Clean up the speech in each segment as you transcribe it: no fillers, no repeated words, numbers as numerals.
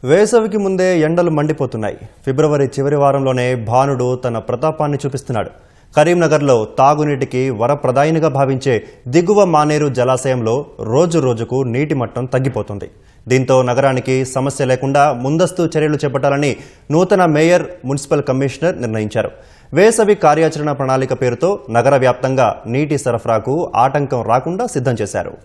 వేసవికి ముందే ఎండలు మండిపోతున్నాయి. ఫిబ్రవరి చివరి వారంలోనే భానుడు తన ప్రతాపాన్ని చూపిస్తున్నాడు. కరీంనగర్లో తాగునీటికి వరప్రదాయినిగా భావించే దిగువ మానేరు జలాశయంలో రోజు రోజుకు నీటి మట్టం తగ్గిపోతుంది. దీంతో నగరానికి సమస్య లేకుండా ముందస్తు చర్యలు చేపట్టాలని నూతన మేయర్, మున్సిపల్ కమిషనర్ నిర్ణయించారు. వేసవి కార్యాచరణ ప్రణాళిక పేరుతో నగర వ్యాప్తంగా నీటి సరఫరాకు ఆటంకం రాకుండా సిద్ధం చేశారు.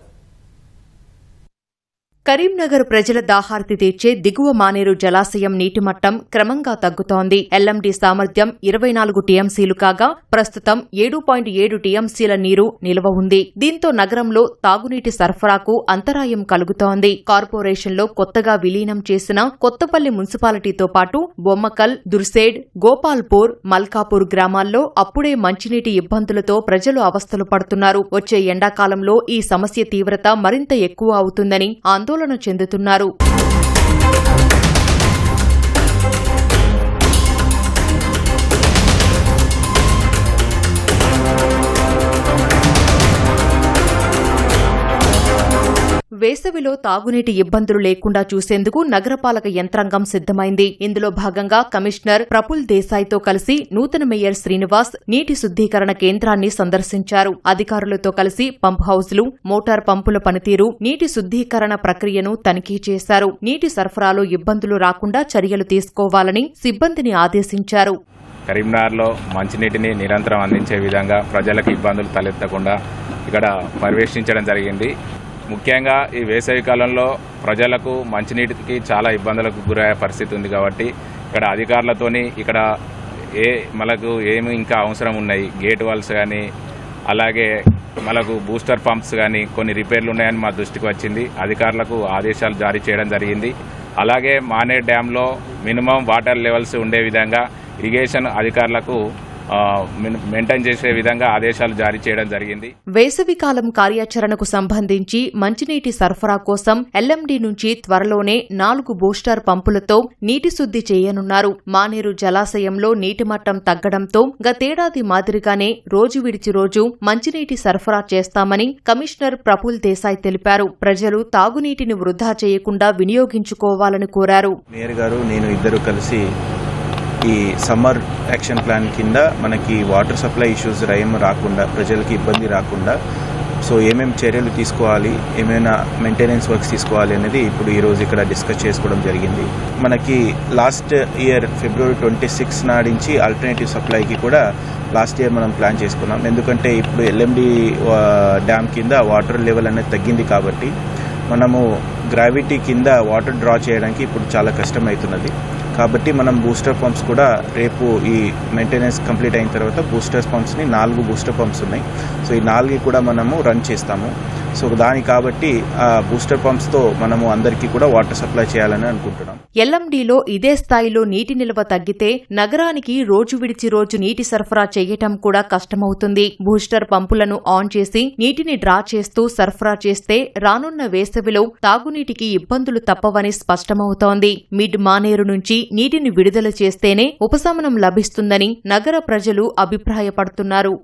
కరీంనగర్ ప్రజల దాహార్తి తీర్చే దిగువ మానేరు జలాశయం నీటి మట్టం క్రమంగా తగ్గుతోంది. ఎల్ఎండి సామర్థ్యం 24 టీఎంసీలు కాగా ప్రస్తుతం 7.7 టీఎంసీల నీరు నిల్వ ఉంది. దీంతో నగరంలో తాగునీటి సరఫరాకు అంతరాయం కలుగుతోంది. కార్పొరేషన్లో కొత్తగా విలీనం చేసిన కొత్తపల్లి మున్సిపాలిటీతో పాటు బొమ్మకల్, దుర్సేడ్, గోపాల్పూర్, మల్కాపూర్ గ్రామాల్లో అప్పుడే మంచినీటి ఇబ్బందులతో ప్రజలు అవస్థలు పడుతున్నారు. వచ్చే ఎండాకాలంలో ఈ సమస్య తీవ్రత మరింత ఎక్కువ అవుతుందని ఆందోళన చెందుతున్నారు. వేసవిలో తాగునీటి ఇబ్బందులు లేకుండా చూసేందుకు నగరపాలక యంత్రాంగం సిద్దమైంది. ఇందులో భాగంగా కమిషనర్ ప్రఫుల్ దేశాయ్తో కలిసి నూతన మేయర్ శ్రీనివాస్ నీటి శుద్దీకరణ కేంద్రాన్ని సందర్శించారు. అధికారులతో కలిసి పంప్ హౌస్లు, మోటార్ పంపుల పనితీరు, నీటి శుద్దీకరణ ప్రక్రియను తనిఖీ చేశారు. నీటి సరఫరాలో ఇబ్బందులు రాకుండా చర్యలు తీసుకోవాలని సిబ్బందిని ఆదేశించారు. కరీంనగర్లో మంచినీటిని నిరంతరం అందించే విధంగా ప్రజలకు ఇబ్బందులు తలెత్తకుండా ఇక్కడ పర్యవేక్షించడం జరిగింది. ముఖ్యంగా ఈ వేసవి కాలంలో ప్రజలకు మంచినీటికి చాలా ఇబ్బందులకు గురయ్యే పరిస్థితి ఉంది కాబట్టి ఇక్కడ అధికారులతోని ఇక్కడ మనకు ఏమి ఇంకా అవసరం ఉన్నాయి, గేట్ వాల్స్ కానీ అలాగే మనకు బూస్టర్ పంప్స్ కానీ కొన్ని రిపేర్లు ఉన్నాయని మా దృష్టికి వచ్చింది. అధికారులకు ఆదేశాలు జారీ చేయడం జరిగింది. అలాగే మానేర్ డ్యాంలో మినిమం వాటర్ లెవెల్స్ ఉండే విధంగా ఇరిగేషన్ అధికారులకు మెయింటైన్ చేసే విధంగా ఆదేశాలు జారీ చేయడం జరిగింది. వేసవికాలం కార్యాచరణకు సంబంధించి మంచినీటి సరఫరా కోసం ఎల్ఎండి నుంచి త్వరలోనే 4 బూస్టర్ పంపులతో నీటి శుద్ధి చేయనున్నారు. మానేరు జలాశయంలో నీటి మట్టం తగ్గడంతో గతేడాది మాదిరిగానే రోజు విడిచి రోజు మంచినీటి సరఫరా చేస్తామని కమిషనర్ ప్రఫుల్ దేశాయ్ తెలిపారు. ప్రజలు తాగునీటిని వృధా చేయకుండా వినియోగించుకోవాలని కోరారు. మేయర్ గారు, నేను ఇద్దరు కలిసి ఈ సమ్మర్ యాక్షన్ ప్లాన్ కింద మనకి వాటర్ సప్లై ఇష్యూస్ రాకుండా, ప్రజలకి ఇబ్బంది రాకుండా ఏమేమి చర్యలు తీసుకోవాలి, ఏమైనా మెయింటెనెన్స్ వర్క్స్ తీసుకోవాలి అనేది ఇప్పుడు ఈరోజు ఇక్కడ డిస్కస్ చేసుకోవడం జరిగింది. మనకి లాస్ట్ ఇయర్ ఫిబ్రవరి 26 నాడించి ఆల్టర్నేటివ్ సప్లైకి కూడా లాస్ట్ ఇయర్ మనం ప్లాన్ చేసుకున్నాం. ఎందుకంటే ఇప్పుడు ఎల్ఎండి డ్యామ్ కింద వాటర్ లెవెల్ అనేది తగ్గింది కాబట్టి మనము గ్రావిటీ కింద వాటర్ డ్రా చేయడానికి ఇప్పుడు చాలా కష్టమవుతున్నది. కాబట్టి మనం బూస్టర్ పంప్స్ కూడా రేపు ఈ మెయింటెనెన్స్ కంప్లీట్ అయిన తర్వాత బూస్టర్ పంప్స్ని 4 బూస్టర్ పంప్స్ ఉన్నాయి. ఈ 4 కూడా మనము రన్ చేస్తాము. దాని కాబట్టి ఆ బూస్టర్ పంప్స్తో మనము అందరికీ కూడా వాటర్ సప్లై చేయాలని అనుకుంటున్నాం. ఎల్ఎండిలో ఇదే స్థాయిలో నీటి నిల్వ తగ్గితే నగరానికి రోజు విడిచి రోజు నీటి సరఫరా చేయటం కూడా కష్టమవుతుంది. బూస్టర్ పంపులను ఆన్ చేసి నీటిని డ్రా చేస్తూ సరఫరా చేస్తే రానున్న వేసవిలో తాగునీటికి ఇబ్బందులు తప్పవని స్పష్టమవుతోంది. మిడ్ మానేరు నుంచి నీటిని విడుదల చేస్తేనే ఉపశమనం లభిస్తుందని నగర ప్రజలు అభిప్రాయపడుతున్నారు.